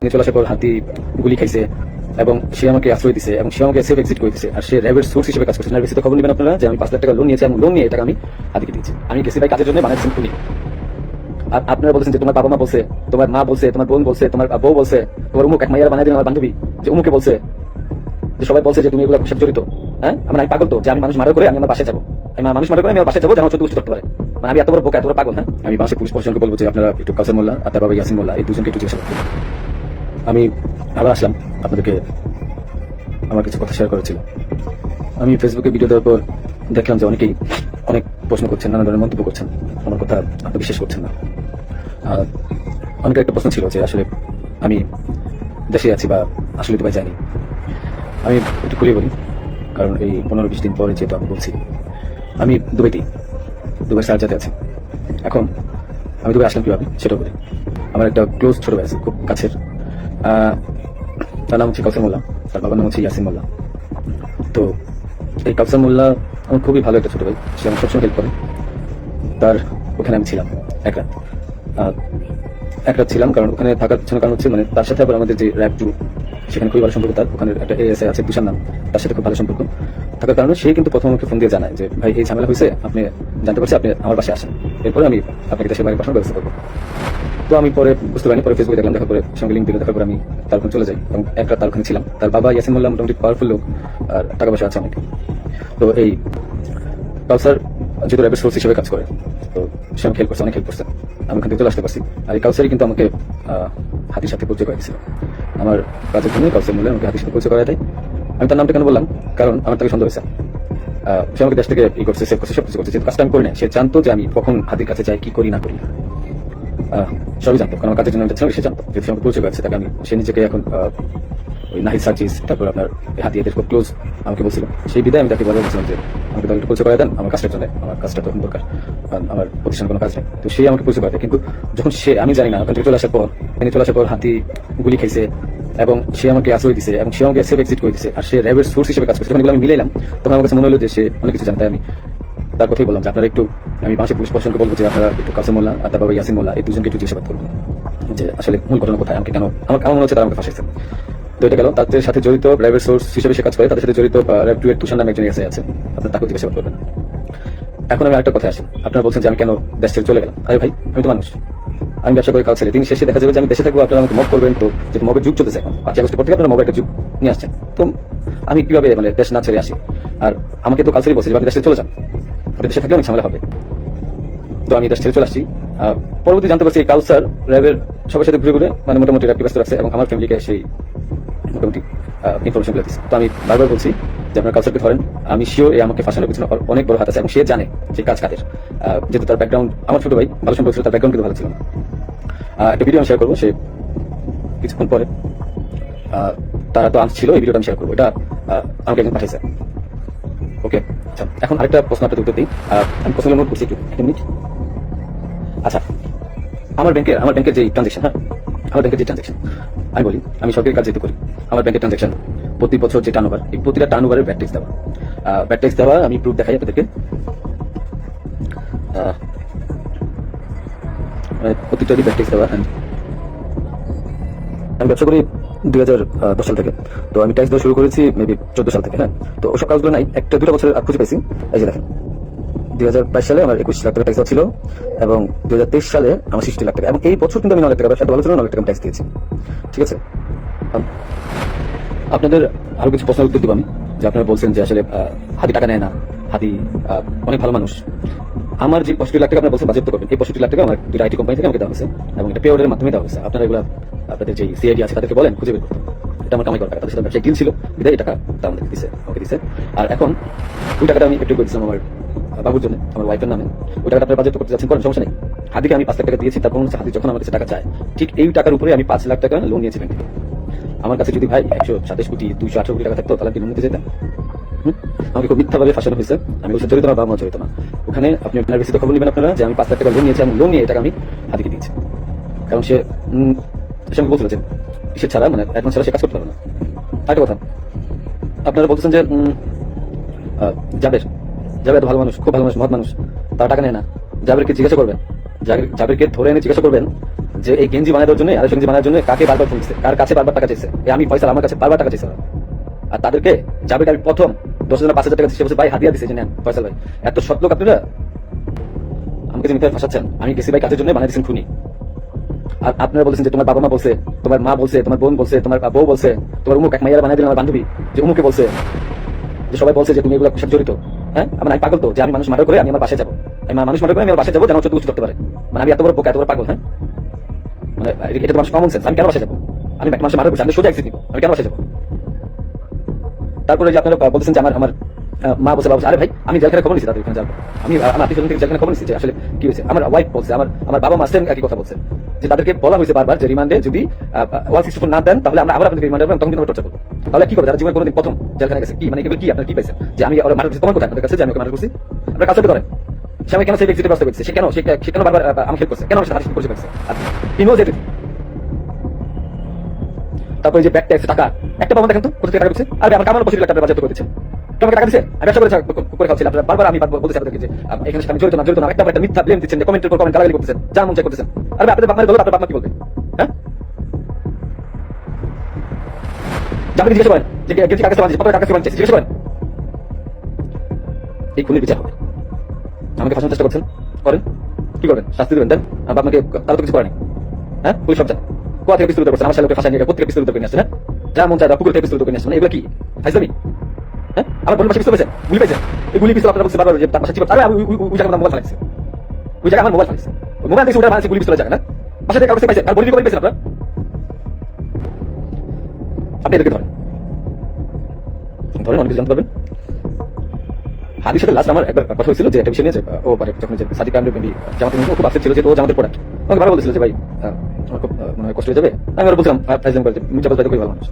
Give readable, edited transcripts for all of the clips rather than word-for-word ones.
চলে আসার পর হাতি গুলি খাইছে এবং সে আমাকে আশ্রয় দিছে এবং সে আমাকে সেফ এক্সিট করে দিছে। আর সে র্যাবের সোর্স হিসেবে কাজ করছে। র্যাবের খবর নেবেন আপনারা যে আমি 5 লাখ টাকা লোন নিয়েছি এবং লোন নিয়ে টাকা আমি হাতিকে দিয়েছি। আমি গেছি ভাই কাজের জন্য বানাচ্ছি খুনি। আর আপনারা বলছেন যে তোমার বাবা মা বলছে, তোমার মা বলছে, তোমার বোন বলছে, তোমার বউ বলছে, তোমার অমুক এক মাইয়ার বানাই দিন আমার বান্ধবী যে অমুকে বলছে, যে সবাই বলছে যে তুমি এগুলো সাথে জড়িত। হ্যাঁ, আমি পাগল তো যে আমি মানুষ মারা করে আমি আমার বাসায় যাবো, আমি মানুষ মারা করে আমি আমার বাসায় যাবো যে আমার চোদ্দ গোষ্ঠী ধরতে পারে। মানে আমি এত বড় বোকা, এত বড় পাগল। হ্যাঁ, আমি বাংলাদেশের পুলিশ প্রশাসনকে বলবো যে আপনারা একটু কাউসার মোল্লা আর তার বাবা ইয়াসিন মোল্লা এই দুজনকে একটু জিজ্ঞাসা করতে। আমি আবার আসলাম আপনাদেরকে আমার কিছু কথা শেয়ার করা ছিল। আমি ফেসবুকে ভিডিও দেওয়ার পর দেখলাম যে অনেকেই অনেক প্রশ্ন করছেন, নানা ধরনের মন্তব্য করছেন, আমার কথা আপনি বিশ্বাস করছেন না। অনেকের একটা প্রশ্ন ছিল যে আসলে আমি দেশে আছি বা আসলে দুবাই যাইনি। আমি একটু খুলে বলি, কারণ এই 15-20 দিন পরে যেহেতু আমি বলছি আমি দুবাই সার্জাতে আছি। এখন আমি দুবাই আসলাম কিভাবে সেটা বলি। আমার একটা ক্লোজ ছোট ভাই আছে, খুব কাছের, তার নাম হচ্ছে কাউসার মোল্লা, তার বাবার নাম হচ্ছে ইয়াসিন মোল্লা। তো এই কাউসার মোল্লা আমার খুবই ভালো একটা ছোট ভাই, সে আমার সবসময় হেল্প করে। তার ওখানে আমি ছিলাম এক রাত ছিলাম, কারণ ওখানে থাকার পিছনে কারণ হচ্ছে মানে তার সাথে আবার আমাদের যে র্যাব 2 সেখানে খুবই ভালো সম্পর্ক। তার ওখানে একটা এএসআই আছে তুষার নাম, তার সাথে খুব ভালো সম্পর্ক থাকার কারণে সে কিন্তু প্রথম আমাকে ফোন দিয়ে জানায় যে ভাই এই ঝামেলা হয়েছে, আপনি জানতে পারছি, আপনি আমার বাসায় আসেন, এরপরে আমি আপনাকে দেশের বাইরে পাঠানোর ব্যবস্থা করবো। তো আমি পরে বুঝতে পারিনি, পরে ফেসবুকে দেখলাম, দেখার পরে সঙ্গে লিঙ্ক দিল, দেখার পরে আমি তার ওখানে চলে যাই এবং এক রাত তার ওখানে ছিলাম। তার বাবা ইয়াসিন মোল্লা মোটামুটি পাওয়ারফুল লোক আর টাকা পয়সা আছে অনেক। তো এই কাউসার যেহেতু র্যাবের সোর্স হিসেবে কাজ করে, তো সে আমাকে হেল্প করছে, অনেক হেল্প করছে, আমি ওখান থেকে চলে আসতে পারছি। আর এই কাউসারই কিন্তু আমাকে হাতির সাথে পরিচয় করে দিয়েছিল। আমার কাজের জন্য কাউসার মোল্লা আমাকে হাতির সাথে পরিচয় করায় দেয়। আমি তার নামটা কেন বললাম, কারণ আমার তাকে সন্দেহ হয়েছে। সে আমাকে দেশ থেকে ই করছে, সেভ করছে, সবকিছু করছে, যেহেতু কাজটা আমি করি না। সে জানতো যে আমি কখন হাতির কাছে যাই, কি করি না করি, সবই জানতো, কারণ আমার কাজের জন্য সে জানতো। যেহেতু সে আমাকে পরিচয় করেছে, তাকে আমি সে নিজেকে এখন ওই নাহিদ সার্জিস, তারপর আপনার হাতি এদের খুব ক্লোজ আমাকে বলছিল। সেই বিদায় আমি তাকে বলছিলাম যে আমাকে তাহলে একটু পরিচয় করে দেন আমার কাজটার জন্য, আমার কাজটা তখন দরকার, আমার প্রতিষ্ঠান কোনো কাজ নেই। তো সে আমাকে পরিচয় করে দেয়, কিন্তু যখন সে আমি জানি না ওখান থেকে চলে আসার পর হাতি গুলি খাইছে এবং সে আমাকে আশ্রয় দিছে এবং সে আমাকে সেফ এক্সিট করে দিছে। আর সে র্যাবের সোর্স হিসেবে কাজ করছে। যখন এগুলো আমি মিলাইলাম তখন আমার কাছে মনে হলো যে সে অনেক কিছু জানতে। আমি তার কথাই বললাম যে আপনারা একটু, আমি বাংলাদেশের পুলিশ প্রশাসনকে বলবো যে আপনারা একটু কাউসার মোল্লা আর তার বাবা ইয়াসিন মোল্লা এই দুজনকে একটু জিজ্ঞাসাবাদ করবেন যে আসলে মূল ঘটনা কোথায়, আমাকে কেন, আমার মনে হচ্ছে তারা আমাকে ফাঁসাইছে। তো এটা গেল, তাদের সাথে জড়িত র্যাবের সোর্স হিসেবে সে কাজ করে, তাদের সাথে জড়িত র্যাব 2 এর তুষার নামে একজন এসআই আছে, আপনার তাকেও জিজ্ঞাসাবাদ করবেন। এখন আমি আরেকটা কথা আসি, আপনারা বলছেন যে আমি কেন দেশ ছেড়ে চলে গেলাম। আরে ভাই, আমি তো মানুষ, আমি ব্যবসা করে কাজ ছেড়ে দিন শেষে দেখা যাবে যে আমি দেশে থাকবো, আপনারা আমাকে মব করবেন। তো যেহেতু মবের যুগ চলতেছে এখন 5 আগস্টের পর থেকে আপনারা মবের একটা যুগ নিয়ে আসছেন, তো আমি কিভাবে মানে দেশ না ছেড়ে আসি? আর আমাকে তো কালচারই বলছে যে আপনি দেশে চলে যান, আপনি দেশে থাকলে অনেক ঝামেলা হবে। তো আমি দেশ ছেড়ে চলে আসছি। পরবর্তী জানতে পারছি এই কালচার র্যাবের সবার সাথে ঘুরে ঘুরে মানে মোটামুটি র্যাবকে ব্যস্ত রাখছে এবং আমার ফ্যামিলিকে সেই মোটামুটি ইনফরমেশন গুলো দিচ্ছে। তো আমি বারবার বলছি যে আপনার কালচারকে ধরেন, আমি শিওর এই আমাকে ফাঁসানোর পিছনে অনেক বড় হাত আছে এবং সে জানে যে কাজ কাদের। যেহেতু তার ব্যাকগ্রাউন্ড, আমার ছোট ভাই ভালো সম্পর্ক ছিল, তার ব্যাকগ্রাউন্ড কিন্তু ভালো ছিল না। একটা ভিডিও আমি শেয়ার করবো, সে কিছুক্ষণ পরে তারা তো ছিল, এই ভিডিওটা আমি শেয়ার করবো, এটা আমাকে একজন পাঠাইছে। ওকে, আচ্ছা, এখন আরেকটা প্রশ্ন আপনাদের উত্তর দিই। আমি প্রশ্ন নোট করছি একটু, এক মিনিট। আচ্ছা, আমার ব্যাংকের যে ট্রানজেকশন, হ্যাঁ, আমার ব্যাংকের যে ট্রানজেকশন আমি বলি, আমি সরকারি কাজ যেহেতু করি, আমার ব্যাংকের ট্রানজেকশন প্রতি বছর যে টার্নওভার, এই প্রতিটা টার্নওভারের ব্যাট ট্যাক্স দেওয়া আমি প্রুফ দেখাই আপনাদেরকে। প্রতিটারই ব্যাট ট্যাক্স দেওয়া। আমি ব্যবসা করি 2010 সাল থেকে, তো আমি ট্যাক্স দেওয়া শুরু করেছি মেবি 14 সাল থেকে। হ্যাঁ, তো ওসব কাজগুলো নাই, 1-2 বছরের খুঁজে পাইছি। এই যে দেখেন, 2022 সালে আমার 21 লাখ টাকা ট্যাক্স ছিল এবং 2023 সালে আমার 60 লাখ টাকা, এবং এই বছর কিন্তু আমি 9 লাখ টাকা, ব্যবসা ভালো ছিল, 9 লাখ টাকা ট্যাক্স দিয়েছি। ঠিক আছে, আপনাদের আরো কিছু প্রশ্নের উত্তর দিব আমি। যে আপনারা বলছেন যে আসলে হাতি টাকা নেয় না, হাতি অনেক ভালো মানুষ। আমার যে 65 লাখ টাকা আপনারা বলছেন বাজেট করবেন, এই 65 লাখ টাকা আমার 2টা আইটি কোম্পানি থেকে আমাকে দেওয়া হয়েছে এবং এটা পে অর্ডারের মাধ্যমে দেওয়া হয়েছে। আপনারা এগুলো আপনাদের যে সিআইডি আছে তাদেরকে বলেন খুঁজে বের করতে। এটা আমার কামাই করা টাকা, তাদের সাথে ব্যবসায়িক ডিল ছিল, বিদায় এই টাকা তা আমাকে দিছে। আর এখন ওই টাকাটা আমি একটু করে দিচ্ছিলাম আমার বাবুর জন্য, আমার ওয়াইফের নামে। ওই টাকাটা আপনারা বাজেট করতে যাচ্ছেন, করেন, সমস্যা নেই। হাতিকে আমি 5 লাখ টাকা দিয়েছি, তারপর হাতি যখন আমার কাছে টাকা চায়, ঠিক এই টাকার উপরে আমি 5 লাখ টাকা লোন নিয়েছি ব্যাংক থেকে। আমার কাছে যদি ভাই 127 কোটি 218 কোটি টাকা থাকতো, তাহলে কি লোন নিতে যেতাম? আমাকে খুব মিথ্যাভাবে ফাঁসানো হয়েছে, আমি বলছি জড়িত না, বাবা মা জড়িত না। ওখানে আপনি আপনার বেশি খবর নেবেন আপনারা যে আমি 5 লাখ টাকা লোন নিয়েছি এবং লোন নিয়ে এই টাকা আমি হাতিকে দিয়েছি, কারণ সে আমাকে বলছিল যে কিসের ছাড়া, মানে অ্যাডভান্স ছাড়া সে কাজ করতে পারবে না। আরেকটা কথা, আপনারা বলতেছেন যে জাবের এত ভালো মানুষ, খুব ভালো মানুষ, মহৎ মানুষ, তার টাকা নেয় না। জাবেরকে জিজ্ঞাসা করবেন, জাবেরকে ধরে এনে জিজ্ঞাসা করবেন যে এই গেঞ্জি বানানোর জন্য আর গেঞ্জি বানানোর জন্য কাকে বারবার ফোন দিচ্ছে, কার কাছে বারবার টাকা চাইছে, আমি ফয়সাল আমার কাছে বারবার টাকা চাইছে। আর তাদেরকে যাবে আমি প্রথম 10,000 5,000 টাকা দিচ্ছে, বলছে ভাই হাদিয়া দিচ্ছে যে নেন ফয়সাল ভাই। এত সৎ লোক আপনারা, আমাকে যে মিথ্যায় ফাঁসাচ্ছেন। আমি গেছি ভাই কাজের জন্য বানিয়ে দিচ্ছেন খুনি। আর আপনারা বলছেন যে তোমার বাবা মা বলছে, তোমার মা বলছে, তোমার বোন বলছে, তোমার বউ বলছে, তোমার উমুক এক মাইয়ারা বানিয়ে দিলেন আমার বান্ধবী, যে উমুকে বলছে, যে সবাই বলছে যে তুমি এগুলো সাথে জড়িত। হ্যাঁ, আমি পাগল তো যে আমি মানুষ মার্ডার করে আমি আমার বাসায় যাবো, আমি মানুষ মার্ডার করে আমি আমার বাসায় যাবো যেন চোদ্দ উচিত করতে পারে। মানে আমি এত বড় বোকা, এত বড় পাগল? হ্যাঁ, মানে এটা তো মানুষ কমন সেন্স। আমি কেন বাসায় যাবো? আমি একটা মানুষ মার্ডার করছি, আমি সোজা এক্সিট নিবো, আমি কেন বাসায় যাবো? তারপরে যে আপনারা বলতেছেন যে আমার আমার মা বলছে, বাবা, আরে ভাই আমি জেলখানে খবর নিচ্ছি, তাদের ওখানে যাবো আমি, আমার আত্মীয় থেকে জেলখানে খবর নিচ্ছি যে আসলে কি হয়েছে। আমার ওয়াইফ বলছে, আমার বাবা মা সেম একই কথা বলছে, যে তাদেরকে বলা হয়েছে বারবার যে রিমান্ডে যদি 164 না দেন তাহলে আমরা আবার আপনাদের রিমান্ডে তখন কিন্তু টর্চার করবো। তাহলে কি করবে? তারা জীবনে কোনোদিন প্রথম জেলখানে গেছে কি, মানে এগুলো কি আপনার কি পাইছেন যে আমি ওরা মার্ডার করছি? তোমার কোথায় আপনাদের কাছে যে আমি ওকে মার্ডার করছি? আপনারা কাজ করেন সে আমি কেন সেই ব্যক্তির ব্যবস্থা করছে, সে কেন বারবার আমি হেল্প করছে, কেন আমার সাথে হাসি করছে পারছে? তারপরে যে ব্যাগ ট্যাক্স টাকা একটা পাবো দেখেন তো কোথা থেকে টাকা দিচ্ছে? আরে আমার কামানো 25 লাখ টাকা বাজেট করে দিচ্ছেন, তোমাকে টাকা দিচ্ছে? আমি ব্যবসা করে খাচ্ছি আপনারা বারবার, আমি বলতেছি আপনাদেরকে যে এখানে আমি জড়িত না একটা মিথ্যা ব্লেম দিচ্ছেন, কমেন্টের পর কমেন্ট গালাগালি করতেছেন, যা মন চাই করতেছেন। আরে আপনাদের বাপ মায়ের দৌলত আপনার বাপ মা কি বলবে? হ্যাঁ, আপনি জিজ্ঞেস করেন যে গেছি কাকে সমান কত টাকা সমান চাইছে, জিজ্ঞেস করেন। এই খুনির বিচার হবে। আমাকে ফাঁসানোর চেষ্টা করছেন, করেন, কি করবেন? শাস্তি দেবেন, দেন। আপনাকে তারা তো কিছু করেনি। হ্যাঁ, পুলিশ সব জানে কোথা থেকে পিস্তল করছেন, আমার সাথে ফাঁসা নিয়ে কোথা থেকে পিস্তল করে নিয়ে আসছেন। হ্যাঁ, যা মন চায় পুকুর থেকে পিস্তল করে নিয়ে আসছেন, এগুলো কি ফাইজলামি? হ্যাঁ, আমার বোন পাশে পিস্তল পেয়েছেন, গুলি পেয়েছেন, এই গুলি পিস্তল আপনারা বলছে বারবার যে তার পাশে চিপ, আরে ওই জায়গায় মোবাইল ফালাইছে, ওই জায়গায় আমার মোবাইল ফালাইছে, ওই মোবাইল থেকে ওটা ফালাইছে গুলি পিস্তলের জায়গা না, পাশে থেকে কাগজে পাইছেন আর বলি করে পেয়েছেন আপনারা। আপনি এদেরকে ধরেন অনেক কিছু জানতে পারবেন। হাদির সাথে লাস্ট আমার একবার কথা হয়েছিল যে একটা বিষয় নিয়ে, যে ও পারে যখন যে সাদিক কামরু মেবি জামাতে নিয়ে খুব আপসেট ছিল যে ও জামাতের প্রোডাক্ট, আমাকে বারবার বলছিল যে ভাই আমার খুব মনে হয় কষ্ট হয়ে যাবে। আমি আর বলছিলাম প্রেসিডেন্ট করে যে মির্জাবাজ ভাই তো খুবই ভালো মানুষ,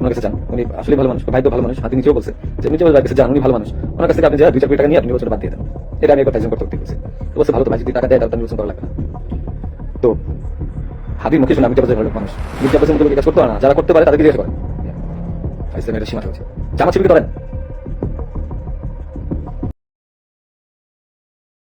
ওনার কাছে যান, উনি আসলে ভালো মানুষ, ভাই তো ভালো মানুষ, হাতি নিচেও বলছে যে মির্জাবাজ ভাই কাছে যান, উনি ভালো মানুষ, ওনার কাছ থেকে আপনি যা 2-4 কোটি টাকা নিয়ে আপনি নির্বাচন বাদ দিয়ে দেন। এটা আমি একবার প্রেসিডেন্ট করতে বলছে, তো বলছে ভালো তো ভাই যদি টাকা দেয় তাহলে নির্বাচন করা লাগবে না। তো হাবির মুখে শুনে মির্জাবাজ ভালো মানুষ, মির্জাবাজের মতো কাজ করতে পারে না, যারা করতে পারে তাদেরকে জিজ্ঞেস করেন। এটা সীমা হচ্ছে জামাত শিবির করেন